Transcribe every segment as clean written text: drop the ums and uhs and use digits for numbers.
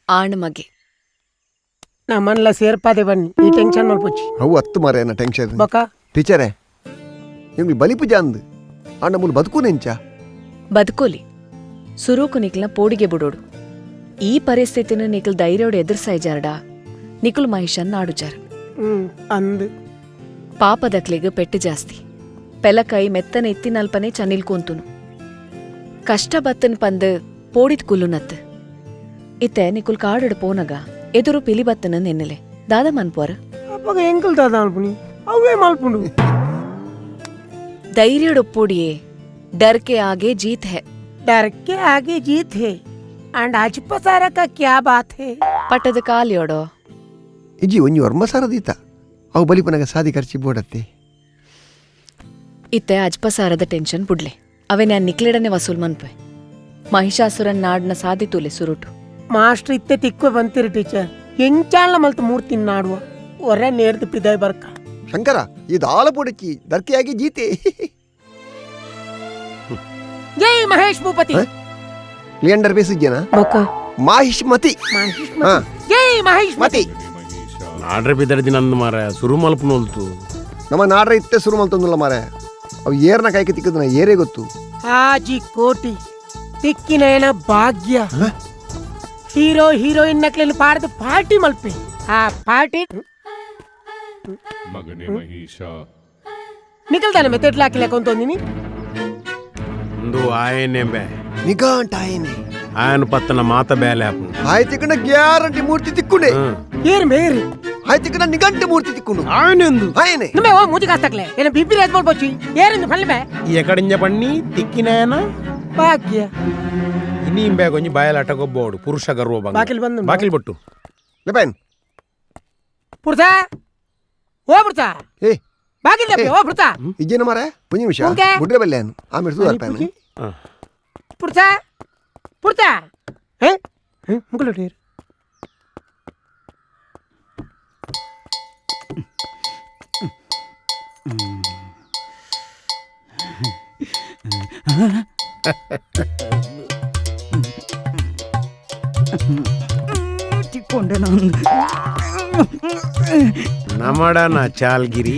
ಆಣ ಮಗೆ ನಮ್ಮನ್ಲ ಸೇರ್ಪಾದೆ ಬನ್ನಿ ಈ ಟೆನ್ಷನ್ ಮಲ್ಪೊಚ್ಚಿ ಅವು ಹತ್ತು ಮಾರೆ ನಾ ಟೆನ್ಷನ್ ಬೊಕ ಟೀಚರೇ ನಿಮ್ಗೆ ಬಲಿ ಪೂಜೆ ಅಂದು ಆಂಡ ಮೂಲ ಬದುಕು ನೆಂಚ ಬದುಕೋಲಿ ಸುರೂಕು ನಿಕ್ಲ ಪೋಡಿಗೆ ಬಿಡೋಡು ಈ ಪರಿಸ್ಥಿತಿನ ನಿಕ್ಲ ಧೈರ್ಯೋಡು ಎದುರ್ಸಾಯ್ಜಾರ್ಡಾ ನಿಕುಲ್ ಮಹಿಷನ್ ನಾಡುಜಾರ ಅಂದು ಪಾಪದಕ್ಲಿಗ ಪೆಟ್ಟು ಜಾಸ್ತಿ ಪೆಲಕೈ ಮೆತ್ತನೆ ಎತ್ತಿನಲ್ಪನೆ ಚನಿಲ್ಕೂಂತುನು ಕಷ್ಟ ಬತ್ತನ್ ಪಂದ್ ಪೋಡಿದ್ ಕುಲ್ಲುನತ್ ಇತ್ತೆ ನಿಕುಲ್ ಕಾಡಡ್ ಪೋನಗ ಎದುರು ಪಿಲಿ ಬತ್ತನ ನೆನ್ನೆಲೆ ದಾದ ಮನ್ಪೋರ ಅಪ್ಪಗ ಎಂಕಲ್ ದಾದ ಮಲ್ಪುನಿ ಅವೇ ಮಲ್ಪುಂಡು ಧೈರ್ಯಡ್ ಒಪ್ಪೋಡಿಯೇ डर के आगे जीत है डर के आगे जीत है एंड आज पसारा का क्या बात है ಪಟ್ಟದ ಕಾಲಿಯೋಡೋ ಇಜ್ಜಿ ಒಂಜಿ ವರ್ಮ ಸಾರದೀತ ಅವು ಬಲಿಪನಗ ಸಾದಿ ಖರ್ಚಿ ಬೋಡತ್ತೆ ಇತ್ತೆ ಅಜ್ಪಸಾರದ ಟೆನ್ಷನ್ ಬುಡ್ಲೆ ಅವೇ ನಾನು ನಿಕ್ಲೆಡನೆ ವಸೂಲ್ ಮನ್ಪೆ ಮಹಿಷಾಸುರನ್ ನಾಡ್ನ ಸಾದಿತುಲೆ ಸುರುಟು ಮಾಸ್ಟರ್ ಇತ್ತೆ ತಿಕ್ಕು ಬಂತಿರಿ ಟೀಚರ್ ಎಂಚಾಳ ಮಲ್ತು ಮೂರ್ತಿ ನಾಡುವ ಒರೆ ನೇರ್ದು ಪಿದಾಯ್ ಬರ್ಕ ಶಂಕರ ಇದು ಆಳ ಪೋಡಕ್ಕಿ ದರ್ಕೆಯಾಗಿ ಜೀತೆ ಜೈ ಮಹೇಶ್ ಭೂಪತಿ ಲಿಯಂಡರ್ ಬೇಸಿದ್ಯನಾ ಬೊಕ ಮಾಹಿಷ್ಮತಿ ಜೈ ಮಹೇಶ್ ಮತಿ ನಾಡ್ರೆ ಬಿದ್ದರ್ದಿ ನಂದು ಮಾರ ಸುರು ಮಲ್ಪನೋಲ್ತು ನಮ್ಮ ನಾಡ್ರ ಇತ್ತೆ ಸುರು ಮಲ್ತೊಂದಿಲ್ಲ ಮಾರೆ ಅವು ಏರ್ನ ಕೈಗೆ ತಿಕ್ಕದನ ಏರೇ ಗೊತ್ತು ಆಜಿ ಕೋಟಿ ತಿಕ್ಕಿನ ಭಾಗ್ಯ ಹೀರೋ ಹೀರೋಯಿನ್ ನಕ್ಲೆನು ಪಾಡ್ದು ಪಾರ್ಟಿ ಮಲ್ಪೆ ಆ ಪಾರ್ಟಿ ನಿಕಲ್ತಾನೆ ಮೆತೆಟ್ಲ ಹಾಕಿಲ್ಲ ಕೊಂತೊಂದಿನಿ ಒಂದು ಆಯನೆ ಬೇ ನಿಗಾಂಟ ಆಯನೆ ఆయన పత్తన మాత బేలేపు ಆಯ್ತಿಕನ ಗ್ಯಾರಂಟಿ ಮೂರ್ತಿ ತಿಕ್ಕುಂಡೆ ಏರ್ ಮೇರಿ ಆಯ್ತಿಕನ ನಿಗಂಟ ಮೂರ್ತಿ ತಿಕ್ಕುಂಡು ఆయనందు ಆಯನೆ నువ్వే ఓ మూతి కాస్తకలే నేను బీపీ రేస్ మల్పొచ్చి ఏరింది పల్లెమే ఎక్కడింజ పన్ని తిక్కినాయన ಭಾಗ್ಯ ఇని ఇంబే కొంచెం బయలటగొబ్బోడు పురుష గర్వభంగ బాకిల్ బందు బాకిల్ బొట్టు ಲೆಪೆನ್ పుర్తా ఓ పుర్తా ಏ ಬಾಕಿಲ್ చెప్పే ఓ పుర్తా ಇಜ್ಜೇನ ಮಾರೆ ಒಂದು ನಿಮಿಷ ಓಕೆ. ಬುಡ್ರೆ ಬಲ್ಲೇನು ಆಮೇಲೆ ಸುಧಾರ್ತಾನೆ పుర్తా పుర్తా ఏ ముగ్గులు డేర్ ನಮಡ ನಾ ಚಾಲ್ಗಿರಿ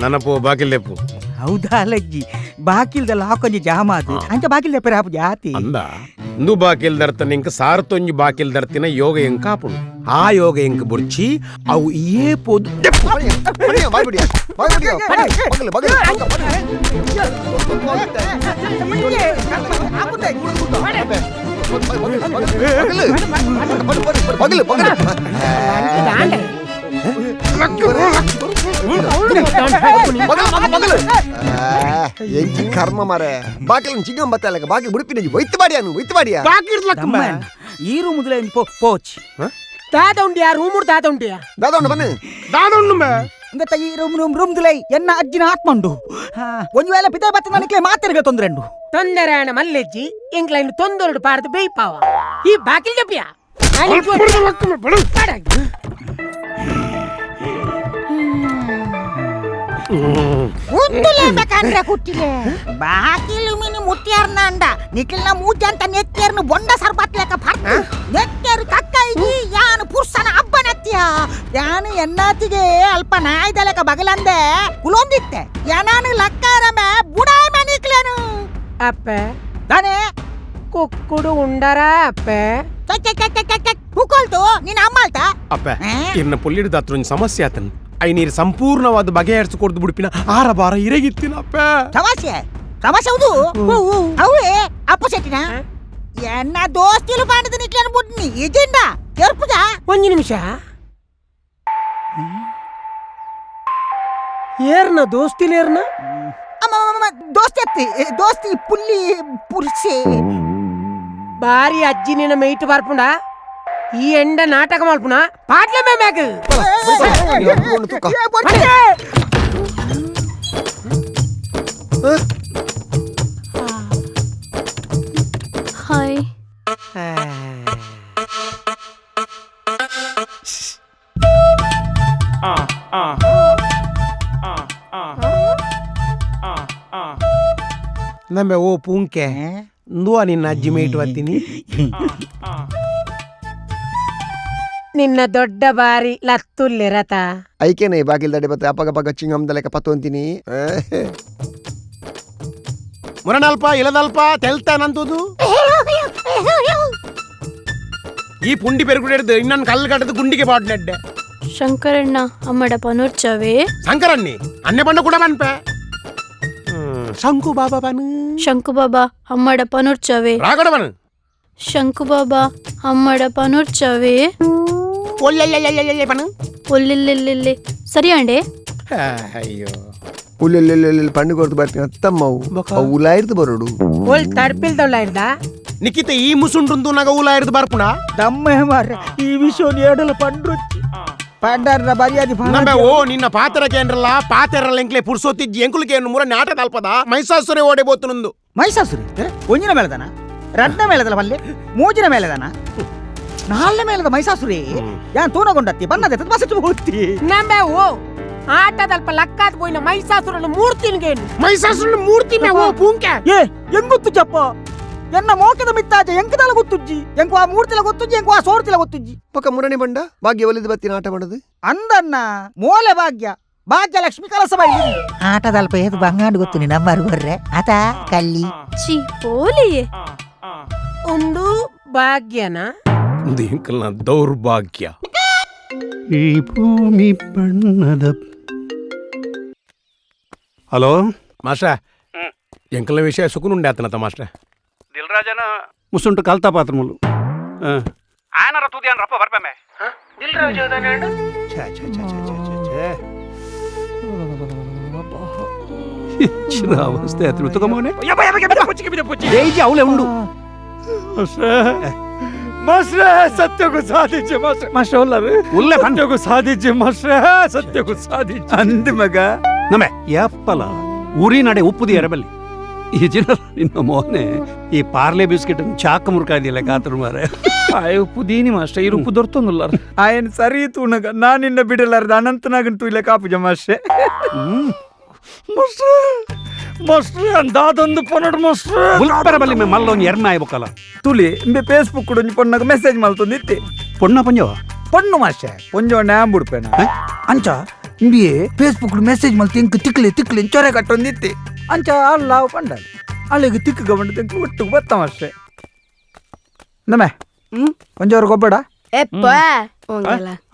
ನನಪೋ ಬಾಕಿಲ್ ಲೆಪ್ಪು ಹೌದಾ ಅಲ್ಲಜ್ಜಿ ಬಾಕಿಲ್ದಲ್ಲ ಹಾಕೊಂಜಿ ಜಾಮಾದು ಅಂಚ ಬಾಕಿಲ್ ದೆಪ್ಪರೆ ಹಾಪು ಜಾತಿ ಅಂದ ಇಂದು ಬಾಕಿಲ್ ದರ್ತನ ಇಂಕ ಸಾರತೊಂಜಿ ಬಾಕಿಲ್ ದರ್ತಿನ ಯೋಗ ಎಂಕ ಆಪುಂಡು ಆ ಯೋಗ ಎಂಕ ಬುರ್ಚಿ ಅವು ಏ ಪೋದು ಬಾಯ್ಬಿಡಿಯ ಬಾಯ್ಬಿಡಿಯ ಬಗಲು ಬಗಲು ಬಗಲು ಎಂಚಿ ಕರ್ಮ ಮಾರೆ ಬಾಕಿಲ್ ಚಿಂಗಂ ಬತ್ತಲ್ಲ ಬಾಕಿ ಬುಡುಪಿನ ಒಯ್ತು ಬಾಡಿಯಾನು ಒಯ್ತು ಬಾಡಿಯಾ ಈ ರೂಮುದಲ ಪೋಚ್ ದಾದ ಉಂಡಿಯಾ ರೂಮುಡ್ ದಾದ ಉಂಡಿಯಾ ದಾದೊಂಡು ಬನ್ನಿ దాదుండు మే ಇಂಗತ ಈ ರೂಮ್ ದುಲೈ ಎನ್ನ ಅಜ್ಜಿನ ಆತ್ಮಂಡು ಒಂಜು ವೇಳೆ ಪಿತೆ ಬತ್ತ ನನಗೆ ಮಾತಿರ್ಗ ತೊಂದ್ರೆಂಡು ತೊಂದರೆಣ ಮಲ್ಲೆಜ್ಜಿ ಇಂಕ್ಲೈನ್ ತೊಂದೊರಡು ಪಾರ್ದು ಬೇಯ್ಪಾವ ಈ ಬಾಕಿಲ್ ಜಪ್ಪಿಯಾ ಉಂದುಲೇಬೇಕಂದ್ರೆ ಕುಟ್ಟಿಲೆ ಬಾಕಿಲು ಮಿನಿ ಮುಟ್ಟಿಯಾರ್ನ ಅಂಡ ನಿಖಿಲ್ನ ಮೂಜ ಅಂತ ನೆತ್ತೇರ್ನು ಬೊಂಡ ಸರ್ಬತ್ಲೇಕ ಭರ್ತು ನೆತ್ತೇರು ಕಕ್ಕೈಗಿ ಯಾನು ಪುರ್ಸನ ಅಬ್ಬನತ್ಯ ಯಾನು ಎನ್ನಾತಿಗೆ ಅಲ್ಪ ನಾಯ್ದಲೆಕ ಬಗಲಂದೆ ಕುಲೊಂದಿತ್ತೆ ಯಾನಾನು ಲಕ್ಕಾರಮೆ ಬುಡಾಯ್ಮೆ ನಿಕ್ಲೇನು ಅಪ್ಪೆ ತಾನೇ ಕುಕ್ಕುಡು ಉಂಡರ ಅಪ್ಪೆ ಹುಕೊಳ್ತು ನೀನು ಅಮ್ಮಲ್ತಾ ಅಪ್ಪ ಇರ್ನ ಪೊಲ್ಲಿಡ್ ದಾತ್ರೊಂದು ಸಮಸ್ಯೆ ಆತನ್ ಐ ನೀರು ಸಂಪೂರ್ಣವಾದ ಬಗೆಹರಿಸಿಕೊಡ್ದು ಬಿಡ್ಪಿನ ಆರ ಬಾರ ಇರಗಿತ್ತಿನ ಅಪ್ಪ ಸಮಸ್ಯೆ ಸಮಸ್ಯೆ ಹೌದು ಅವೇ ಅಪ್ಪ ಸೆಟ್ಟಿನ ಎನ್ನ ದೋಸ್ತಿಲು ಪಾಂಡದ ನಿಕ್ಲೇನು ಬುಡ್ನಿ ಇಜಿಂದ ಕೆರ್ಪುದ ಒಂದು ನಿಮಿಷ ಏರ್ನ ದೋಸ್ತಿಲೇರ್ನ ದೋಸ್ತಿ ದೋಸ್ತಿ ಪುಲ್ಲಿ ಪುರ್ಸೆ ಬಾರಿ ಅಜ್ಜಿ ನಿನ್ನ ಮೈಟ್ ಬರ್ಪುಂಡ ಈ ಎಂಡ ನಾಟಕ ಮಲ್ಪುನ ಪಾಟ್ಲೆ ಮೇಮ್ಯಾಗ ಹಾಯ್ ನಮ್ಮೆ ಓ ಪೂಂಕೆ ನುವ ನಿನ್ನ ಅಜ್ಜಿ ಮೇಯ್ಟ್ ಬರ್ತೀನಿ ನಿನ್ನ ದೊಡ್ಡ ಬಾರಿ ಲತ್ತುಲ್ಲಿರತ ಐಕೇನೆ ಬಾಗಿಲ್ ದಡೆ ಬತ್ತೆ ಅಪಗ ಪಗ ಚಿಂಗಮ್ದ ಲೆಕ್ಕ ಪತ್ತು ಅಂತೀನಿ ಮುರಣಲ್ಪ ಇಲದಲ್ಪ ತೆಲ್ತಾನಂತದು ಈ ಪುಂಡಿ ಪೆರುಗುಡೆಡ್ದು ಇನ್ನೊಂದು ಕಲ್ಲು ಕಟ್ಟದ ಗುಂಡಿಗೆ ಪಾಡ್ನೆಡ್ಡೆ ಶಂಕರಣ್ಣ ಅಮ್ಮಡ ಪನೋರ್ಚವೇ ಶಂಕರಣ್ಣಿ ಅನ್ನೆ ಬಣ್ಣ ಕೂಡ ಬನ್ಪೆ ಶಂಕು ಬಾಬಾ ಬನ್ ಶಂಕು ಬಾಬಾ ಅಮ್ಮಡ ಪನೋರ್ಚವೇ ರಾಗಡ ಬನ್ ಶಂಕು ಬಾಬಾ ಅಮ್ಮಡ ಪನೋರ್ಚವೇ ಒಳ್ಳೆ ಬನ್ ಒಲ್ಲೆಲ್ಲೆಲ್ಲೆಲ್ಲೆ ಸರಿ ಅಂಡೆ ಅಯ್ಯೋ ಉಲ್ಲೆಲ್ಲೆಲ್ಲೆಲ್ಲ ಪಣ್ಣು ಕೊಡ್ತು ಬರ್ತೀನಿ ಅತ್ತಮ್ಮವು ಅವು ಉಲಾಯಿರ್ದು ಬರೋಡು ಓಲ್ ತಡ್ಪಿಲ್ದೊಳ್ಳ ಇರ್ದ ನಿಕ್ಕಿತ ಈ ಮುಸುಂಡ್ರು ನಗ ಊಲ ಇರ್ದು ಬರ್ಪುಣ ದಮ್ಮೆ ಮಾರ್ರೆ ಈ ವಿಷಯ ಏಡಲ ಪಂಡ್ರು ಪಂಡರ್ನ ಬರಿಯಾದಿ ನಂಬೆ ಓ ನಿನ್ನ ಪಾತ್ರ ಕೇಂದ್ರಲ್ಲ ಪಾತೆರಲ್ಲ ಎಂಕ್ಲೆ ಪುರ್ಸೋತಿಜ್ಜಿ ಎಂಕುಲಿಗೆ ಮೂರ ನಾಟ ತಲ್ಪದ ಮೈಸಾಸುರೆ ಓಡೆ ಬೋತು ನಂದು ಮೈಸಾಸುರಿ ಒಂಜಿನ ಮೇಳದನ ರಡ್ನ ಮೇಳದಲ್ಲ ಮಲ್ಲೆ ಮೂಜಿನ ಮೇಳದನ ನಾಲ್ನೇ ಮೇಳದ ಮೈಸಾಸುರಿ ಯಾನ್ ತೂನಗೊಂಡತ್ತಿ ಬನ್ನದೆ ತತ್ಮಸಚ್ಚು ಹೋಗ್ತಿ ನಂಬೆ ಓ ಆಟದಲ್ಪ ಲಕ್ಕಾದ್ ಪೋಯಿನ ಮೈಸಾಸುರನ ಮೂರ್ತಿನ್ಗೇನು ಮೈಸಾಸುರ ಮೂರ್ತಿ ಮೇ ಓ ಪೂಂಕೆ ಏ ಎಂಗೊತ್ತು ಚಪ್ಪ ಎನ್ನ ಮೋಕದ ಮಿತ್ತಾಜ ಎಂಕದಲ ಗೊತ್ತುಜ್ಜಿ ಎಂಕು ಆ ಮೂರ್ತಿಲ ಗೊತ್ತುಜ್ಜಿ ಎಂಕು ಆ ಸೋರ್ತಿಲ ಗೊತ್ತುಜ್ಜಿ ಪಕ್ಕ ಮುರಣಿ ಬಂಡ ಭಾಗ್ಯ ಒಲಿದು ಬತ್ತಿನ ಆಟ ಮಾಡೋದು ಅಂದನ್ನ ಮೂಲೆ ಭಾಗ್ಯ ಭಾಗ್ಯಲಕ್ಷ್ಮಿ ಕಲಸ ಬೈಲಿ ಆಟದಲ್ಪ ಏದು ಬಂಗಾಂಡು ಗೊತ್ತು ನೀ ನಂಬರ್ ಬರ್ರೆ ಆತ ಕಲ್ಲಿ ಚಿ ಪೋಲಿಯೇ ಒಂದು ಭಾಗ್ಯನ ಒಂದು ಎಂಕಲ್ನ ದೌರ್ಭಾಗ್ಯ ಈ ಭೂಮಿ ಬಣ್ಣದ ಹಲೋ ಮಾಸ್ಟ್ರ ಎಂಕಲ್ನ ವಿಷಯ ಸುಖನುಂಡೆ ಆತನತ ಮಾಸ್ಟ್ರ ದಿಲ್ರಾಜನ ಮುಸುಂಟು ಕಲ್ತಾ ಪಾತ್ರములు ಆನರ ತುದಿಯನ್ ರಪ್ಪ ಬರ್ಪೆಮೆ ఇచ్చిన అవస్థ అతను ఉతకమోనే ఏజీ అవులే ఉండు ಮಾಸ್ಟ್ರ ಸತ್ಯಕ್ಕೂ ಸಾಧಿಸಿ ಮಾಸ್ಟ್ರ ಉಲ್ಲೆ ಪಂಡ ಸತ್ಯಕ್ಕೂ ಸಾಧಿಸಿ ಮಾಸ್ಟ್ರ ಸತ್ಯಕ್ಕೂ ಸಾಧಿಸಿ ಅಂದ ಮಗ ನಮೆ ಯಪ್ಪಲ ಉರಿ ನಡೆ ಉಪ್ಪುದಿ ಎರಬಲ್ಲಿ ಈ ಜನ ನಿನ್ನ ಮೋನೆ ಈ ಪಾರ್ಲೆ ಬಿಸ್ಕೆಟ್ ಚಾಕ ಮುರ್ಕಾದಿಲ್ಲ ಕಾತರು ಮಾರೆ ಆಯ ಉಪ್ಪು ದೀನಿ ಮಾಸ್ಟ್ರ ಈ ಉಪ್ಪು ದೊರ್ತೊಂದುಲ್ಲ ಆಯನ್ ಸರಿ ತೂನಗ ನಾನಿನ್ನ ಬಿಡಲಾರ್ದ ಅನಂತನಾಗಂತೂ ಇಲ್ಲ ಕಾಪುಜ ಮಾಸ್ಟ್ರೆ ಮಾಸ್ಟ್ರ ಮಾಸ್ಟ್ರ ಅಂದಾದೊಂದು ಪೊನ್ನಡು ಮಾಸ್ಟ್ರ ಬುಲ್ಪರ ಬಲ್ಲಿ ಮೆ ಮಲ್ಲೊಂದು ಎರ್ಮ ಆಯ್ಬೇಕಲ್ಲ ತುಲಿ ಇಂಬೆ ಫೇಸ್ಬುಕ್ ಕೂಡ ಪೊನ್ನಾಗ ಮೆಸೇಜ್ ಮಲ್ತೊಂದಿತ್ತೆ ಪೊಣ್ಣ ಪಂಜವ ಪೊಣ್ಣು ಮಾಸ್ಟ್ರೆ ಪೊಂಜೋ ನ್ಯಾಮ್ ಬಿಡ್ಪೇನ ಅಂಚ ಇಂಬಿಯೇ ಫೇಸ್ಬುಕ್ ಮೆಸೇಜ್ ಮಲ್ತಿ ಇಂಕ ತಿಕ್ಲಿ ತಿಕ್ಲಿ ಚೊರೆ ಕಟ್ಟೊಂದಿತ್ತೆ ಅಂಚ ಅಲ್ಲ ಪಂಡಲ್ ಅಲ್ಲಿಗೆ ತಿಕ್ಕ ಗಮನ ತೆಂಕು ಒಟ್ಟು ಬತ್ತ ಮಾಸ್ಟ್ರೆ ನಮೆ ಕೊಂಚವ್ರ ಗೊಬ್ಬಡ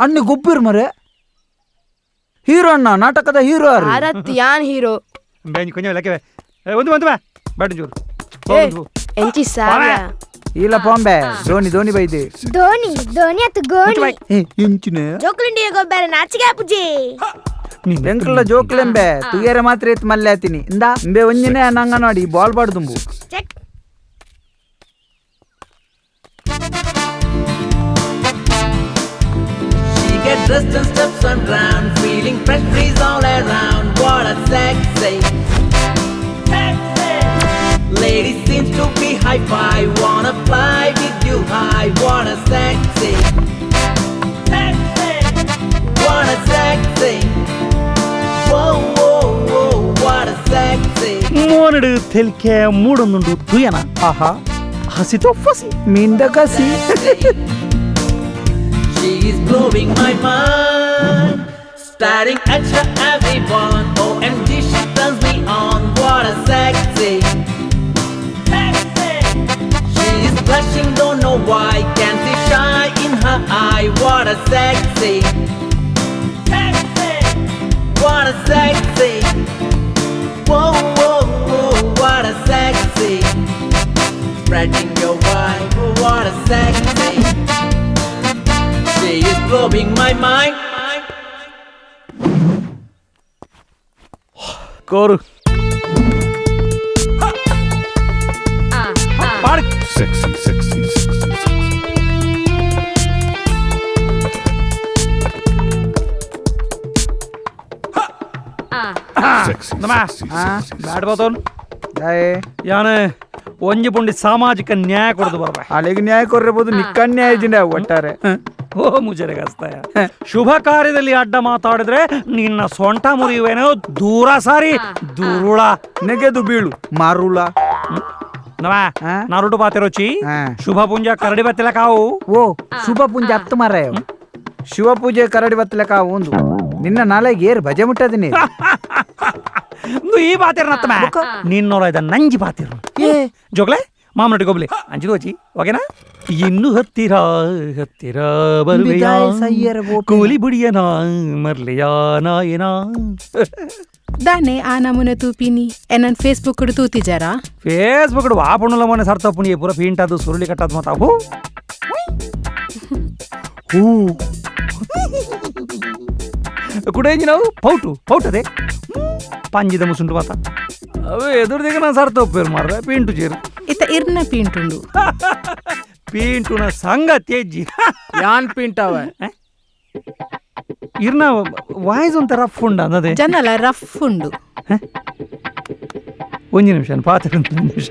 ಅಣ್ಣಿ ಗೊಬ್ಬಿರ್ ಮರೆ ಹೀರೋ ಅಣ್ಣ ನಾಟಕದ ಹೀರೋ ಯಾನ್ ಹೀರೋ ಬೇಂಜ್ ಕೊಂಚ ಲೆಕ್ಕವೆ ಒಂದು ಬಂತು ಬಾ ಬ್ಯಾಡ ಜೋರು ಎಂಚಿ ಸಾವ್ಯ ಇಲ್ಲ ಪಾಂಬೆ ಧೋನಿ ಬೈದೆ ಧೋನಿ ಅತ್ತು ಗೋಣಿ ಇಂಚಿನ ಜೋಕುಲಿಂಡಿಯ ಗೊಬ್ಬರ ನಾಚಿಗೆ ಪೂಜೆ ಬೆಂಕಲ್ಲ ಜೋಕ್ಲೆಂಬೆ ತುಯರೆ ಮಾತ್ರ ಎತ್ತು ಮಲ್ಲೆ ಆತೀನಿ ಇಂದ ಇಂಬೆ ಒಂಜಿನೇ ನಂಗ ನೋಡಿ ಬಾಲ್ ಬಾಡ್ ತುಂಬು check She gets dressed and steps on round, feeling fresh breeze all around. What a sexy, lady seems to be high-fi. Wanna fly with you high. What a sexy, what a sexy. Whoa, whoa, whoa, what a sexy. ಮೋನಡು ತೆಲ್ಕೆ ಮೂಡೊಂದುಂಡು ತುಯನ ಆಹಾ ಹಸಿತೋ ಫಸಿ ಮಿಂದ ಕಸಿ She is blowing my mind, staring at her everyone. OMG, she turns me on. What a sexy, she is blushing, don't know why. Can't see shy in her eye. What a sexy, what a sexy. Whoa, whoa, whoa, what a sexy. Spreading your vibe. What a sexy. She is blowing my mind. ಕೋರು ಬ್ಯಾಡ ಬಾತೋನ್ ಯಾನೆ ಒಂಜಿ ಪುಂಡಿ ಸಾಮಾಜಿಕ ನ್ಯಾಯ ಕೊಡದು ಬರ್ಬ ಅಲ್ಲಿಗೆ ನ್ಯಾಯ ಕೊರ್ರಬಹುದು ನಿಕ್ಕನ್ಯಾಯ ಜಿನ ಒಟ್ಟಾರೆ ಓ ಮುಜರೆಗಸ್ತಾಯ ಶುಭ ಕಾರ್ಯದಲ್ಲಿ ಅಡ್ಡ ಮಾತಾಡಿದ್ರೆ ನಿನ್ನ ಸೊಂಟ ಮುರಿಯುವೇನೋ ದೂರ ಸಾರಿ ದುರುಳ ನೆಗೆದು ಬೀಳು ಮಾರುಳ ನರುಟು ಪಾತಿರೋಚಿ ಶುಭ ಪುಂಜ ಕರಡಿ ಬತ್ತಿಲ್ಲ ಕಾವು ಓ ಶುಭ ಪುಂಜ ಹತ್ತು ಮಾರ ಶಿವ ಪೂಜೆ ಕರಡಿ ಬತ್ತಲೆಕ ಒಂದು ನಿನ್ನ ನಾಳೆಗೆ ಏರ್ ಭಜೆ ಮುಟ್ಟದಿನಿ ಈ ಬಾತಿರ್ ನತ್ತಮ ನಿನ್ನೋಳ ಇದ ನಂಜಿ ಬಾತಿರು ಜೋಗ್ಲೆ ಮಾಮನಟಿ ಗೊಬ್ಲಿ ಅಂಜಿದು ಹೋಚಿ ಓಕೆನಾ ಇನ್ನು ಹತ್ತಿರ ಹತ್ತಿರ ಬರುವೆಯಾ ಕೂಲಿ ಬುಡಿಯನಾ ಮರ್ಲಿಯಾ ನಾಯನಾ దాన్ని ఆ నమూన తూపిని ఎన్నన్ ఫేస్బుక్ తూతిజారా ಫೇಸ್ಬುಕ್ ವಾಪಣುಲ ಮೊನ್ನೆ ಸರ್ತ ಪುಣಿ ಪೂರ ಪೀಂಟ್ ಅದು ಸುರುಳಿ ಕಟ್ಟದ್ ಮತ್ತ ಹೂ ಹೂ ಕುಡೇಂಜಿ ನಾವು ಪೌಟ್ ಅದೇ ಪಂಜಿದ ಮುಸುಂಟು ಮಾತ ಅವು ಎದುರ್ದಿಗೆ ನಾನು ಸರ್ತ ಒಪ್ಪೇರು ಮಾರ್ರೆ ಪೀಂಟು ಚೇರು ఇత ఇర్న పీంటుండు ಪೀಂಟುನ ಸಂಗತಿ ಅಜ್ಜಿ ಯಾನ್ ಪಿಂಟವ ಇರ್ನ ವಾಯ್ಸ್ ಒಂಥರ ರಫ್ ಉಂಡ ಅನ್ನದೇ జనల రఫ్ ఉండు ಒಂದು ನಿಮಿಷ ಪಾತ್ರ ಒಂದು ನಿಮಿಷ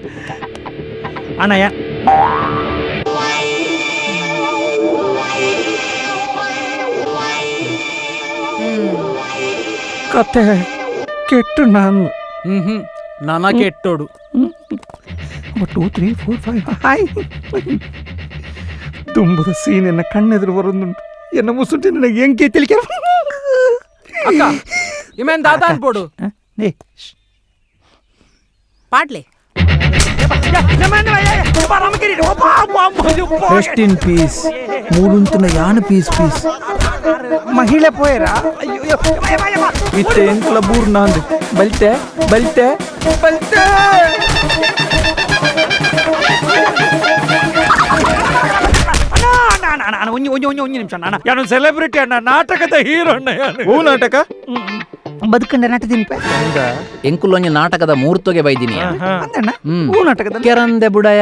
ಅಣ್ಣಯ್ಯ ಕತೆ ಕೆಟ್ಟು ನಾನು ನನ ಕೆಟ್ಟೋಡು 2 3 4 5 ಹಾಯ್ ತುಂಬದ ಸೀನ್ ಎನ್ನ ಕಣ್ಣೆದುರು ಬರೋದುಂಟು ಎನ್ನ ಮುಸುಂಟಿ ನನಗೆ ಎಂಕೆ ತಿಳಿಕೆ ಅಕ್ಕ ಇಮೇನ್ ದಾದ ಅನ್ಬೋಡು పాడలే ರೆಸ್ಟ್ ಇನ್ ಪೀಸ್ ಮೂಡುಂತಿನ ಯಾನ ಪೀಸ್ ಮಹಿಳೆ ಪೋಯರಾ ಇತ್ತೆ ಎಂಕುಲ ಬೂರ್ ನಾಂದು ಬಲ್ತೆ ಒಂಜಿ ನಿಮಿಷ ಅಣ್ಣ ಯಾನು ಸೆಲೆಬ್ರಿಟಿ ಅಣ್ಣ ನಾಟಕದ ಹೀರೋ ಅಣ್ಣ ಹೂ ನಾಟಕ ಬದುಕಂಡ ನಟದಿನ್ಪ ಎಂಕುಲೊಂಜಿ ನಾಟಕದ ಮೂರ್ತೊಗೆ ಬೈದಿನಿ ಅಂದಣ್ಣ ಹೂ ನಾಟಕದ ಕೆರಂದೆ ಬುಡಯ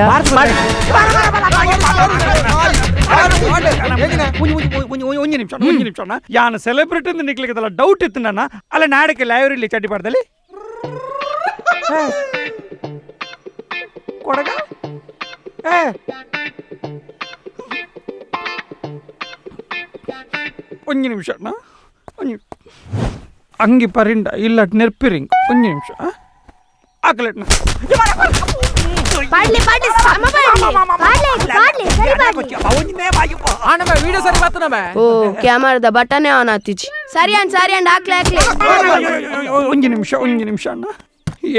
ಒಂಜಿ ನಿಮಿಷ ಅಣ್ಣ ಯಾನು ಸೆಲೆಬ್ರಿಟಿ ಅಂತ ನಿಕ್ಲಿಕ್ಕದಲ್ಲ ಡೌಟ್ ಇತ್ತು ನನ್ನ ಅಲ್ಲ ನಾಡಕ್ಕೆ ಲೈವ್ರಿಲಿ ಚಡ್ಡಿ ಪಾಡ್ದಲ್ಲಿ ಕೊಡಗ ಒಂಜಿ ನಿಮಿಷ ಅಣ್ಣ ಅಂಗಿ ಪರಿಂದ ಇಲ್ಲ ನೆರ್ಪಿರಿಂಗ್ ಒಂಜಿ ನಿಮಿಷ ಆಕಲೆಟ್ನ ಪಾಡ್ಲೆ ಸಮ ಪಾಡ್ಲೆ ಸರಿ ಪಾಡ್ಲೆ ಆನಮ ವಿಡಿಯೋ ಸರಿ ಬತ್ತನಮ ಓ ಕ್ಯಾಮರಾದ ಬಟನೆ ಆನ್ ಆತಿಜಿ ಸರಿ ಅಂಡ್ ಹಾಕ್ಲೆ ಒಂಜಿ ನಿಮಿಷ ಅಣ್ಣ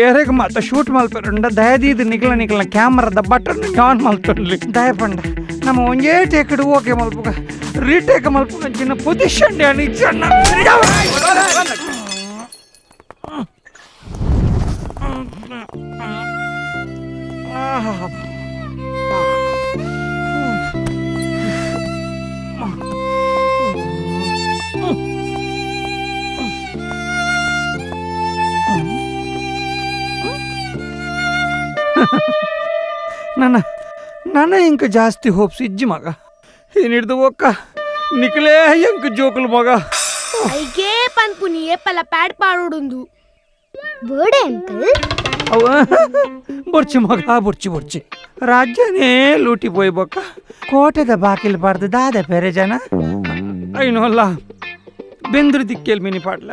ಏರೆಗ ಮಾತ ಶೂಟ್ ಮಲ್ಪೆರುಂಡ ದಯದೀದು ನಿಕ್ಲ ಕ್ಯಾಮರಾದ ಬಟನ್ ಆನ್ ಮಲ್ಪೆರ್ಲಿ ದಯಪಂಡ ನಮ್ಮ ಒಂಜೇ ಟೇಕಡು ಓಕೆ ಮಲ್ಪುಗ ರೀಟೇಕ್ ಮಲ್ಪುಗ ಚಿನ್ನ ಪೊಸಿಷನ್ ನಿಜಣ್ಣ ನನ್ನ ಇಂಕ ಜಾಸ್ತಿ ಹೋಪ್ಸ್ ಇಜ್ಜಿ ಮಗ ಏನಿಡ್ದು ಒಕ್ಕ ನಿಕ್ಲೇ ಎಂಕ ಜೋಕುಲು ಮಗ ಐಗೆ ಪನ್ಪುನಿ ಏಪಲ ಪ್ಯಾಡ್ ಪಾಡೋಡುಂದು ಬೋಡೆ ಅಂಕಲ್ ಬೊರ್ಚಿ ಮಗ ಬೊರ್ಚಿ ರಾಜ್ಯನೇ ಲೂಟಿ ಪೋಯ್ ಬೊಕ್ಕ ಕೋಟೆದ ಬಾಕಿಲ್ ಪಾಡ್ದು ದಾದ ಪೆರೆ ಜನ ಐನೋಲ್ಲ ಬೆಂದ್ರ ದಿಕ್ಕೇಲ್ ಮಿನಿ ಪಾಡ್ಲ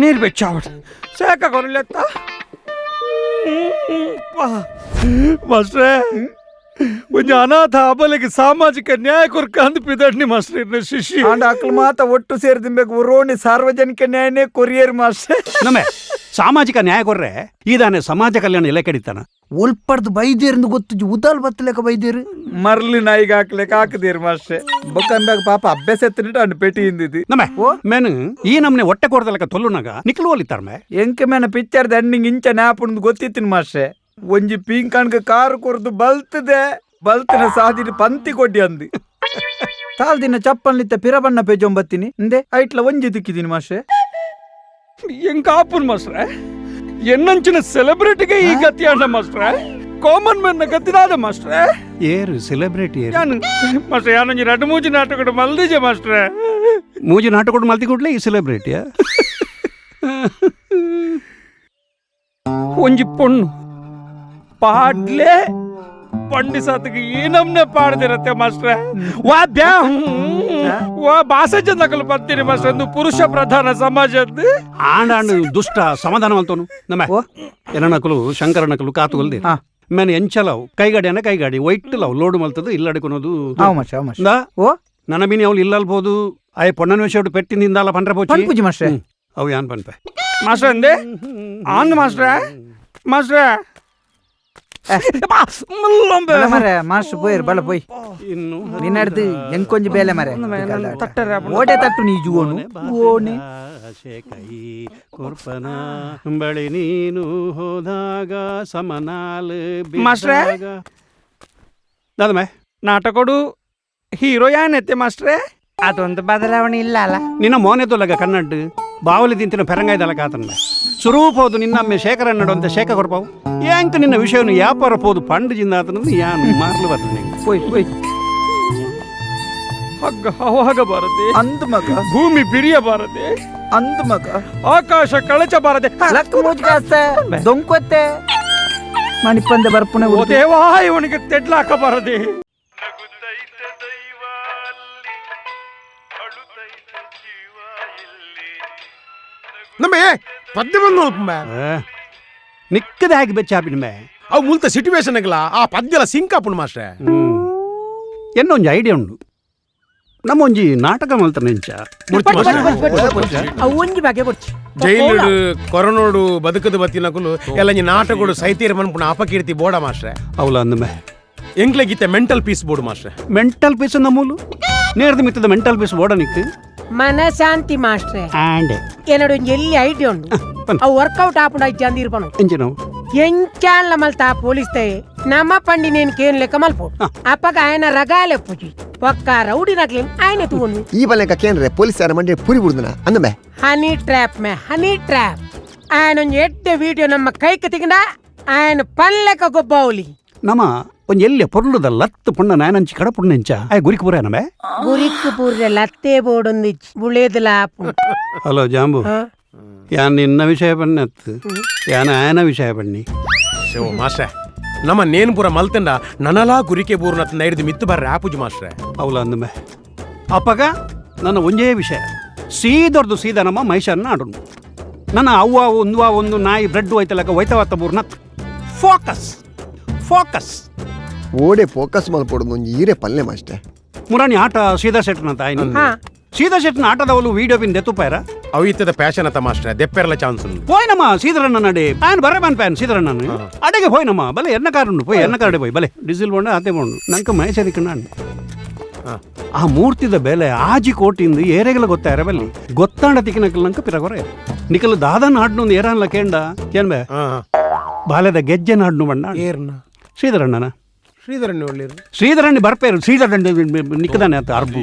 ನೀರ್ ಬೆಚ್ಚಾವಡ್ ಸಾಕ ಕೊರಲೆತ್ತ ಮಾಸ್ಟ್ರೇ ಒಂಜಿ ಅನಾಥ ಅಬಲೆಗೆ ಸಾಮಾಜಿಕ ನ್ಯಾಯ ಕೊರ್ಕ ಅಂದ್ ಪಿದಡ್ನಿ ಮಾಸ್ಟ್ರೆ ಇರ್ನ ಶಿಶಿ ಆಂಡ ಅಕ್ಲು ಮಾತ ಒಟ್ಟು ಸೇರ್ದಿಂಬೇಕು ರೋಣಿ ಸಾರ್ವಜನಿಕ ನ್ಯಾಯನೇ ಕೊರಿಯರ್ ಮಾಸ್ಟರ್ ನಮ್ಮೆ ಸಾಮಾಜಿಕ ನ್ಯಾಯ ಕೊರ್ರೆ ಇದಾನೆ ಸಮಾಜ ಕಲ್ಯಾಣ ಇಲಾಖೆ ಕಡಿತಾನ ಒಲ್ಪಡ್ದು ಬೈದೇರ್ಂದು ಗೊತ್ತು ಉದಾಲ್ ಬತ್ತಲೆಕ ಬೈದೇರು ಮರ್ಲಿ ನಾಯಿಗೆ ಹಾಕ್ಲೆಕ ಹಾಕದೇರು ಮಾಸ್ಟರ್ ಬೊಕ್ಕಂದಾಗ ಪಾಪ ಅಭ್ಯಾಸ ಎತ್ತಿನಿಟ್ಟು ಅಂಡ್ ಪೆಟಿ ಹಿಂದಿದಿ ನಮ್ಮೆ ಮೇನು ಈ ನಮ್ನೆ ಹೊಟ್ಟೆ ಕೊಡ್ದಲಕ ತೊಲ್ಲುನಾಗ ನಿಕ್ಲು ಒಲಿತಾರ್ಮೆ ಎಂಕೆ ಮೇನ ಪಿಕ್ಚರ್ ಎಂಡಿಂಗ್ ಇಂಚ ನ್ಯಾಪುಂದು ಗೊತ್ತಿತ್ತಿನ ಮಾಸ್ಟರ್ ಒಂಜಿ ಪಿಂಕಣ್ಗೆ ಕಾರು ಕೊರ್ದು ಬಲ್ತಿನ ಸಾದಿನ ಪಂತಿ ಕೊಡ್ಡಿ ಅಂದಿ ಸಾಲ್ ದಿನ ಚಪ್ಪನ್ಲಿತ್ತ ಪಿರಬಣ್ಣ ಪೇಜೊಂಬತ್ತೀನಿ ಇಂದೆ ಐಟ್ಲ ಒಂಜಿ ದಿಕ್ಕಿದೀನಿ ಮಾಸ್ಟರ್ ಎಂಕ ಆಪುನ್ ಮಾಸ್ಟ್ರೆ ಎನ್ನಂಚಿನ ಸೆಲೆಬ್ರಿಟಿಗೆ ಈ ಗತಿ ಅಂಡ ಮಾಸ್ಟ್ರೆ ಕಾಮನ್ ಮೆನ್ ಗತಿನಾದ ಮಾಸ್ಟ್ರೆ ಏರು ಸೆಲೆಬ್ರಿಟಿ ಯಾನು ಮಾಸ್ಟ್ರೆ ಯಾನೊಂಜಿ ಎರಡು ಮೂಜಿ ನಾಟಕ ಮಲ್ದಿಜೆ ಮಾಸ್ಟ್ರೆ ಮೂಜಿ ನಾಟಕ ಮಲ್ತಿ ಕೊಡ್ಲೆ ಈ ಸೆಲೆಬ್ರಿಟಿಯ ಒಂಜಿ ಪೊಣ್ಣು ಪಾಡ್ಲೆ ಪಂಡಿಸಾತಿಗೆ ಈ ನಮ್ನೆ ಪಾಡ್ದಿರತ್ತೆ ಮಾಸ್ಟ್ರೆ ವಾ ಭಾಷೆ ನಕಲು ಬರ್ತೀನಿ ಮಾಸ್ಟ್ರೆ ಒಂದು ಪುರುಷ ಪ್ರಧಾನ ಸಮಾಜದ್ದು ಆಂಡಾಂಡು ದುಷ್ಟ ಸಮಾಧಾನ ಅಂತವನು ನಮ್ಮ ಎನ್ನ ನಕಲು ಶಂಕರ ನಕಲು ಕಾತುಗಲ್ದಿ ಮೇನ್ ಎಂಚಲವು ಕೈಗಾಡಿ ವೈಟ್ ಲವ್ ಲೋಡ್ ಮಲ್ತದು ಇಲ್ಲಡಿಕೊನೋದು ನನ್ನ ಬಿನಿ ಅವ್ಲು ಇಲ್ಲಲ್ಬೋದು ಅಯ್ಯ ಪೊಣ್ಣನ ವಿಷಯ ಪೆಟ್ಟಿನಿಂದ ಪಂಡ್ರೆ ಪನ್ ಪೋಚಿ ಪೂಜಿ ಮಾಸ್ಟ್ರೆ ಅವು ಯಾನ್ ಪನ್ಪೆ ಮಾಸ್ಟ್ರ ಅಂದೆ ಆಂದ್ ಮಾಸ್ಟ್ರ ಮಾಸ್ಟ್ರ ಬಲ ಮರೆ ಮಾಸ್ಟರ್ ಪೋಯರ್ ಬಲ ಪೋಯ್ ಇನ್ನು ನಿನ್ನಡ್ದು ಎಂಕೊಂಜಿ ಬೇಲೆ ಮರೆ ತಟ್ಟರೆ ಓಟೆ ತಟ್ಟು ನೀ ಜುವನು ಓನೆ ಕೈ ಕೊರ್ಪನ ಬಳಿ ನೀನು ಹೋದಾಗ ಸಮನಾಲ್ ಮಾಸ್ಟ್ರೇ ದಾದಮೆ ನಾಟಕೊಡು ಹೀರೋ ಯಾನೆತ್ತೆ ಮಾಸ್ಟ್ರೇ ಅದೊಂದು ಬದಲಾವಣೆ ಇಲ್ಲ ಅಲ್ಲ. ನಿನ್ನ ಮೋನೆ ತೊಲಗ ಕನ್ನಡ್ಡು ಬಾವಲಿ ತಿಂತಿನ ಪೆರಂಗಾಯ್ದಲ್ಲ ಕಾತಂಡ ಸ್ವರೂಪ ಹೋದು ನಿನ್ನಮ್ಮೆ ಶೇಖರ ನಡುವಂತೆ ಶೇಖ ಕೊರಪಾವು ಯಾಂಕ ನಿನ್ನ ವಿಷಯವನ್ನು ವ್ಯಾಪಾರ ಹೋದು ಪಂಡು ಜಿಂದಾತನಂದು ಯಾನು ಮಾರ್ಲು ಬರ್ತದೆ ಪೋಯ್ ಪೋಯ್ ಹಗ್ಗ ಹವಾಗ ಬಾರದೆ ಅಂದ್ ಮಗ ಭೂಮಿ ಬಿರಿಯಬಾರದೆ ಅಂದ್ ಮಗ ಆಕಾಶ ಕಳಚಬಾರದೆ ಲಕ್ ಮೂಜ್ಗಾಸ್ತೆ ದೊಂಕೊತ್ತೆ ಮಣಿಪಂದೆ ಬರ್ಪುಣೆ ಓ ದೇವಾ ಇವನಿಗೆ ತೆಡ್ಲಾಕಬಾರದೆ ನಮ್ಮ ಪದ್ಯ ಬಂದು ನಿಕ್ಕದ ಹಾಗೆ ಬೆಚ್ಚಾಪಿನ ಮೇ ಅವು ಮುಲ್ತ ಸಿಟುವೇಶನ್ ಆ ಪದ್ಯಲ ಸಿಂಕಾಪುಣ್ ಮಾಸ್ಟ್ರೆ ಎನ್ನೊಂದು ಐಡಿಯಾ ಉಂಡು ನಮ್ಮ ಒಂಜಿ ನಾಟಕ ಮಲ್ತಾನೆ ಇಂಚ ಒಂಜಿ ಬಗೆ ಬೊಚ್ಚಿ ಜೈಲು ಕೊರೋನೋಡು ಬದುಕದ ಬತ್ತಿನಕುಲು ಎಲ್ಲ ನಾಟಕಗಳು ಸೈತೀರ ಮನ್ಪುಣ ಅಪಕೀರ್ತಿ ಬೋಡ ಮಾಸ್ಟ್ರೆ ಅವಲ ಅಂದಮೆ ಎಂಗ್ಲೆಗಿತ್ತೆ ಮೆಂಟಲ್ ಪೀಸ್ ಬೋರ್ಡ್ ಮಾಸ್ಟ್ರೆ ಮೆಂಟಲ್ ಪೀಸ್ ನಮ್ಮೂಲು ನೇರ್ದ ಮಿತ್ತದ ಮೆಂಟಲ್ ಪೀಸ್ ಬೋಡ ನಿಕ್ಕು ಮನಶಾಂತಿ ಮಾಸ್ಟ್ರೆ ಆಂಡೆ ಏನಡು ಎಲ್ಲಿ ಐಡಿಯಾ ಉಂಡು ಅವು ವರ್ಕೌಟ್ ಆಪುಂಡ ಇಜ್ಜಂದಿ ಇರ್ಪನು ಎಂಚಿ ನಾವು ಎಂಚಾನ್ಲ ಮಲ್ತಾ ಪೊಲೀಸ್ತೆ ನಮ್ಮ ಪಂಡಿ నేను కేన్ లెక్క మల్పో అప్పక ఆయన రగాలే పూచి ఒక్క రౌడీ నక్లేం ఆయన తూను ಈ ಬಲೆಕ ಕೇನ್ರೆ ಪೊಲೀಸ್ ಯಾರ ಮಂಡೆ ಪುರಿ ಬಿಡುದನ ಅಂದಮೆ హనీ ట్రాప్ మే హనీ ట్రాప్ ఆయన ఎడ్డ వీడియో ನಮ್ಮ ಕೈಕ ತಿಗಂಡ ఆయన పల్లెక గొబ్బౌలి ನಮ್ಮ ಒಂಜಿ ಎಲ್ಲಿ ಪೊರ್ಲುದ ಲತ್ತು ಪುಣ್ಣ ನಾಯನಂಚಿ ಕಡ ಪುಣ್ಣ ಇಂಚ ಆಯ್ ಗುರಿಕ್ ಪುರ ನಮೆ గురికి పూర్రె లత్తే బోడుంది బుళేదులాపు ಹಲೋ ಜಾಂಬು ಯಾನ್ ನಿನ್ನ ವಿಷಯ ಬನ್ನತ್ತು ಯಾನ ಆಯನ ವಿಷಯ ಬನ್ನಿ ಶಿವ ಮಾಸ್ಟ್ರೆ ನಮ್ಮ ನೇನ್ ಪುರ ಮಲ್ತಂಡ ನನಲಾ ಗುರಿಕೆ ಬೂರ್ನತ್ ನೈಡ್ದು ಮಿತ್ತು ಬರ್ರೆ ಆಪುಜಿ ಮಾಸ್ಟ್ರೆ ಅವಲ ಅಂದಮೆ ಅಪ್ಪಗ ನನ್ನ ಒಂದೇ ವಿಷಯ ಸೀದೊರ್ದು ಸೀದಾ ನಮ್ಮ ಮೈಸೂರನ್ನ ಆಡೋಣ ನನ್ನ ಅವ್ವ ಒಂದು ನಾಯಿ ಬ್ರೆಡ್ ಹೋಯ್ತಲಕ ಹೋಯ್ತವತ್ತ ಬೂರ್ನತ್ ಫೋಕಸ್ ಫೋಕಸ್ ಓಡೆ ಫೋಕಸ್ ಮಲ್ಪೊಡು ಒಂಜಿ ಈರೆ ಪಲ್ಲೆ ಮಾಸ್ಟೆ ಮುರಾನಿ ಆಟ ಸೀದಾ ಸೆಟ್ನ ತಾಯಿ ಸೀದಾ ಸೆಟ್ನ ಆಟದವಳು ವಿಡಿಯೋ ಬಿನ್ ದೆತ್ತುಪಾಯರ ಅವು ಇತ್ತದ ಪ್ಯಾಶನ್ ಅತ್ತ ಮಾಸ್ಟ್ರೆ ದೆಪ್ಪೆರಲ ಚಾನ್ಸ್ ಉಂಟು పోయినమ్మ సీదరన్న నడే ఆయన బరే మన ప్యాన్ సీదరన్న అడగే పోయినమ్మ భలే ఎన్న కారుండు పోయి ఎన్న కారుడే పోయి భలే డీజిల్ బండ అదే బండు ನಂಕ ಮೈಸೂರಿಕಣ್ಣಾಂಡು ಆ ಮೂರ್ತಿದ ಬೆಲೆ ಆಜಿ ಕೋಟಿಂದು ಏರೆಗಲ ಗೊತ್ತಾರ ಬಲ್ಲಿ ಗೊತ್ತಾಂಡ ತಿಕ್ಕಿನಕಲ್ ನಂಕ ಪಿರಗೊರೆ ನಿಕಲ್ ದಾದನ್ ಹಾಡ್ನು ಏರಾನ್ಲ ಕೇಂಡ ಏನ್ ಬೇ ಬಾಲೆದ ಗೆಜ್ಜೆನ ಹಾಡ್ನು ಬಣ್ಣ ಏರ್ನ ಶ್ರೀಧರಣ್ಣನ ಶ್ರೀಧರಣ್ಣ ಒಳ್ಳೆಯರು ಶ್ರೀಧರಣ್ಣ ಬರ್ಪೇರು ಶ್ರೀಧರಣ್ಣ ನಿಕ್ಕದಾನೆ ಅಂತ ಅರ್ಬು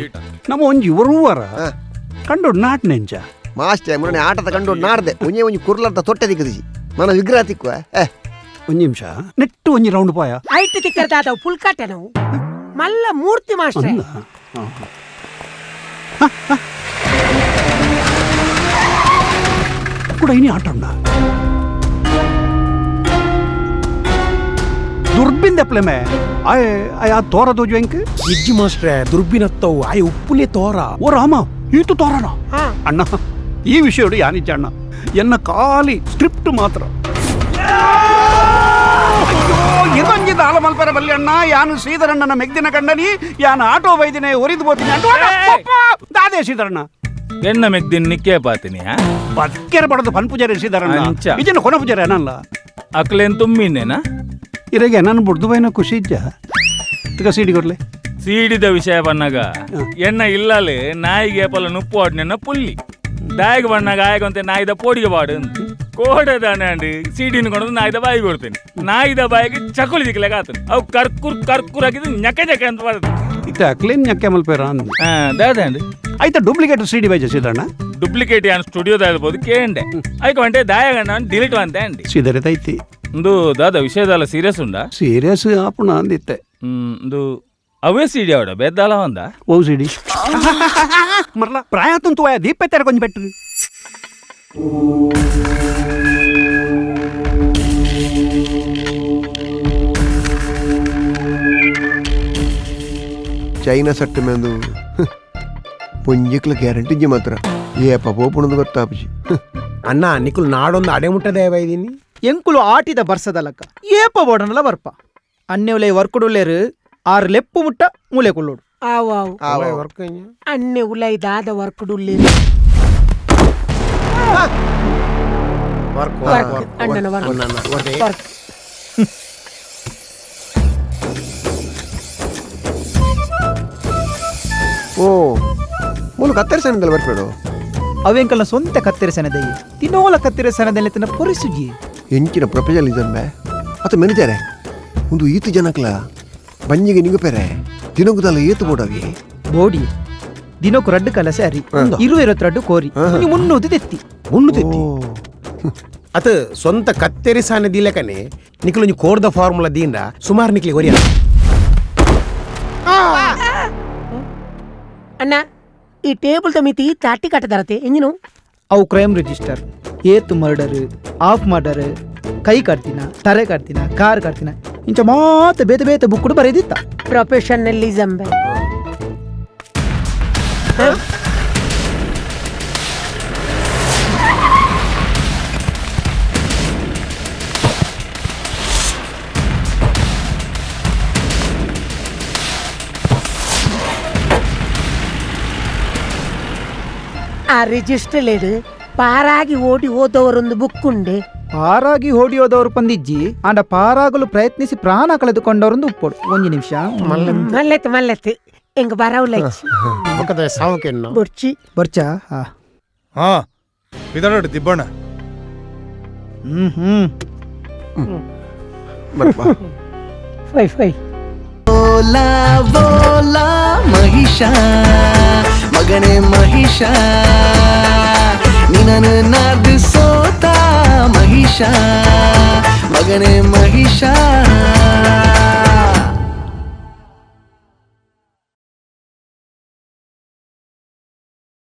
ನಮ್ಮ ಒಂಜಿ ಒರುವರ ಕಂಡು ನಾಟ್ ನೆಂಚ ಮಾಸ್ಟೆ ಮುರನೆ ಆಟದ ಕಂಡು ನಾಡ್ದೆ ಒಂಜೆ ಒಂಜಿ ಕುರ್ಲರ್ದ ತೊಟ್ಟೆ ದಿಕ್ಕದಿಸಿ ಮನ ವಿಗ್ರಹ ತಿಕ್ಕುವ ಒಂಜಿ ನಿಮಿಷ ನೆಟ್ಟು ಒಂಜಿ ರೌಂಡ್ ಪಾಯ ಐಟ್ ತಿಕ್ಕರ್ದಾದವು ಫುಲ್ ಕಟ್ಟೆ ನಾವು ಮಲ್ಲ ಮೂರ್ತಿ ಮಾಸ್ಟ್ರೆ ಕೂಡ ಇನಿ ಆಟ ಉಂಡ ದುರ್ಬಿನ್ ದೆಪ್ಲೆಮೆ ಆಯ್ ಆ ತೋರ ದೋಜು ಎಂಕ್ ಇಜ್ಜಿ ಮಾಸ್ಟ್ರೆ ದುರ್ಬಿನತ್ತವು ಆಯ್ ಉಪ್ಪುಲೆ ತೋರ ಓ ರಾಮ ಈತು ತೋರಣ ಅಣ್ಣ ಈ ವಿಷಯ ಯಾನಿಜ್ಜ ಅಣ್ಣ ಎನ್ನ ಖಾಲಿ ಸ್ಕ್ರಿಪ್ಟ್ ಮಾತ್ರ ಅಯ್ಯೋ ಇದೊಂಜಿದ ಆಲ ಮಲ್ಪರ ಬಲ್ಲಿ ಅಣ್ಣ ಯಾನು ಶ್ರೀಧರಣ್ಣನ ಮೆಗ್ದಿನ ಕಂಡನಿ ಯಾನು ಆಟೋ ಬೈದಿನೇ ಒರಿದು ಬೋತೀನಿ ದಾದೇ ಶ್ರೀಧರಣ್ಣ ಎನ್ನ ಮೆಗ್ದಿನ ನಿಕ್ಕೇ ಪಾತಿನಿ ಬದುಕೆರ ಬಡದು ಪನ್ ಪೂಜಾರಿ ಶ್ರೀಧರಣ್ಣ ವಿಜಯನ ಕೊನ ಪೂಜಾರಿ ಅನಲ್ಲ ಅಕ್ಲೇನ್ ತುಂಬಿನೇನಾ ಇರಾಗೆ ನನ್ನ ಬುಡ್ದು ಬೈನ ಖುಷಿ ಇಜ್ಜ ಈಗ ಸೀಡಿ ಕೊಡ್ಲೆ ಸೀಡಿದ ವಿಷಯ ಬನ್ನಾಗ ಎನ್ನ ಇಲ್ಲಲೆ ನಾಯಿಗೆ ಪಲ ನುಪ್ಪು ಆಡ್ನೆನ ಪುಲ್ಲಿ ದಾಯಿಗೆ ಬಣ್ಣಾಗ ಆಯಗಂತೆ ನಾಯಿದ ಪೋಡಿಗೆ ಬಾಡು ಅಂತ ಕೋಡದಾನೆ ಅಂಡಿ ಸೀಡಿನ ಕೊಂಡು ನಾಯಿದ ಬಾಯಿಗೆ ಕೊಡ್ತೇನೆ ನಾಯಿದ ಬಾಯಿಗೆ ಚಕುಲಿ ದಿಕ್ಲೆಗ ಆತನು ಅವು ಕರ್ಕುರ್ ಆಗಿದ್ದು ñಕೆ ಅಂತ ಬರ್ತದೆ ಇತ್ತ ಅಕ್ಲೇನ್ ñಕೆ ಮಲ್ಪೇರ ಅಂದ ದಾದೆ ಅಂಡಿ ಆಯ್ತಾ ಡೂಪ್ಲಿಕೇಟ್ ಸೀಡಿ ಬೈಜ ಶ್ರೀಧರಣ್ಣ ಡೂಪ್ಲಿಕೇಟ್ ಯಾನ್ ಸ್ಟುಡಿಯೋದ ಇರ್ಬೋದು ಕೇಂಡೆ ಐಕ ಅಂಟೆ ದಾಯಗಣ್ಣ ಡಿಲೀಟ್ ಅಂತೆ ಅಂಡಿ ಸೀದರಿತೈತಿ ಒಂದು ದಾದ ವಿಷಯದಲ್ಲ ಸೀರಿಯಸ್ ಉಂಡಾ ಸೀರಿಯಸ್ ಆಪುಣ ಅಂದಿತ್ತೆ ಒಂದು ಅವೇ ಸೀಡಿ ಅವಡ ಬೆದ್ದಾಲ ಒಂದ ಓ ಸಿಡಿ ಮರ್ಲ ಪ್ರಾಯ ತುಂತು ದೀಪ ತೆರ ಕೊಂಚ ಬೆಟ್ರು ಚೈನಾ ಸಟ್ಟು ಮೆಂದು ಪುಂಜಿಕ್ಲ ಗ್ಯಾರಂಟಿ ಮಾತ್ರ ಏಪ ಪೋಪುಣದು ಗೊತ್ತಾಪಿ ಅಣ್ಣ ನಿಕುಲ್ ನಾಡೊಂದು ಅಡೆ ಮುಟ್ಟದೆ ಬೈದಿನಿ ಎಂಕುಲು ಆಟಿದ ಬರ್ಸದಲಕ್ಕ ಏಪ ಬೋಡನಲ ಬರ್ಪ ಅನ್ನೆವಲೆ ವರ್ಕುಡುಲೇರು ಆರು ಲೆಪ್ಪು ಮುಟ್ಟ ಮೂಲೆ ಕೊಲ್ಲೋಡು ಆವ್ ವರ್ಕ್ ಅಣ್ಣೆ ಉಲೈದಾದ ವರ್ಕುಡುಲ್ಲಿ ಅಣ್ಣನ ವರ್ಕ್ ಓ ಮೂಲು ಕತ್ತರಿಸನದಲ್ಲಿ ಬರ್ಬೇಡು ಅವೆಂಕಲ್ನ ಸ್ವಂತ ಕತ್ತರಿಸನದೈ ತಿನ್ನೋಲ ಕತ್ತರಿಸನದಲ್ಲಿ ತನ್ನ ಪೊರಿಸುಜಿ ಎಂಚಿನ ಪ್ರೊಫೆಷನಲಿಸಮ್ ಅತ್ತ ಮೆನಿಜಾರೆ ಒಂದು ಈತು ಜನಕ್ಲ ಬಂಜಿಗೆ ನಿಂಗಪೇರೆ ದಿನಗುದಲ್ಲ ಏತು ಬೋಡವಿ ಬೋಡಿ ದಿನಕ್ಕೂ ರಡ್ಡು ಕಲ ಸ್ಯಾರಿ 20 ಕೋರಿ ಮುನ್ನೂದು ತೆತ್ತಿ ಅತ ಸ್ವಂತ ಕತ್ತೆರಿಸಾನೆ ದಿಲಕನೆ ನಿಖಲೊಂಜಿ ಕೋರ್ದ ಫಾರ್ಮುಲಾ ದೀಂಡ ಸುಮಾರು ನಿಕ್ಲಿ ಒರಿಯ ಅಣ್ಣ ಈ ಟೇಬಲ್ ತಮಿತಿ ಚಾಟಿ ಕಟ್ಟದರತೆ ಎಂಜಿನು ಅವು ಕ್ರೈಮ್ ರಿಜಿಸ್ಟರ್ ಏತು ಮರ್ಡರ್ ಆಫ್ ಮರ್ಡರ್ ಕೈ ಕಟ್ತಿನ ತರೆ ಕಟ್ತಿನ ಕಾರ್ ಕಟ್ತಿನ ಇಂಚ ಮಾತ ಬೇತೆ ಬೇತೆ ಬುಕ್ಕುಡು ಬರೆದಿತ್ತ ಪ್ರೊಫೆಷನಲಿಸಮ್ ಆ ರಿಜಿಸ್ಟರ್ ಲೇಡು ಪಾರಾಗಿ ಓಡಿ ಹೋದವರೊಂದು ಬುಕ್ ಉಂಡೆ ಪಾರಾಗಿ ಓಡಿ ಹೋದವರು ಪಂದಿಜ್ಜಿ ಆಂಡ ಪಾರಾಗಲು ಪ್ರಯತ್ನಿಸಿ ಪ್ರಾಣ ಕಳೆದುಕೊಂಡವರೊಂದು ಉಪ್ಪೋಡು 1 ನಿಮಿಷ ಮಲ್ಲೆತ್ತು ಎಂಗ ಬರವುಲ ಸಾವುಕೆನ್ನು ಬುರ್ಚಿ ಬರ್ಚಾ ಹಾ ಇದನ್ನೋಡು ದಿಬ್ಬಣ್ಣ ಫೈ ಬೋಲಾ ಬೋಲಾ ಮಹಿಷ ಮಗನೇ ಮಹಿಷ ನಿನ್ನನ್ನು ನಾದು ಸೋತ ಮಹಿಷ ಮಗನೇ ಮಹಿಷ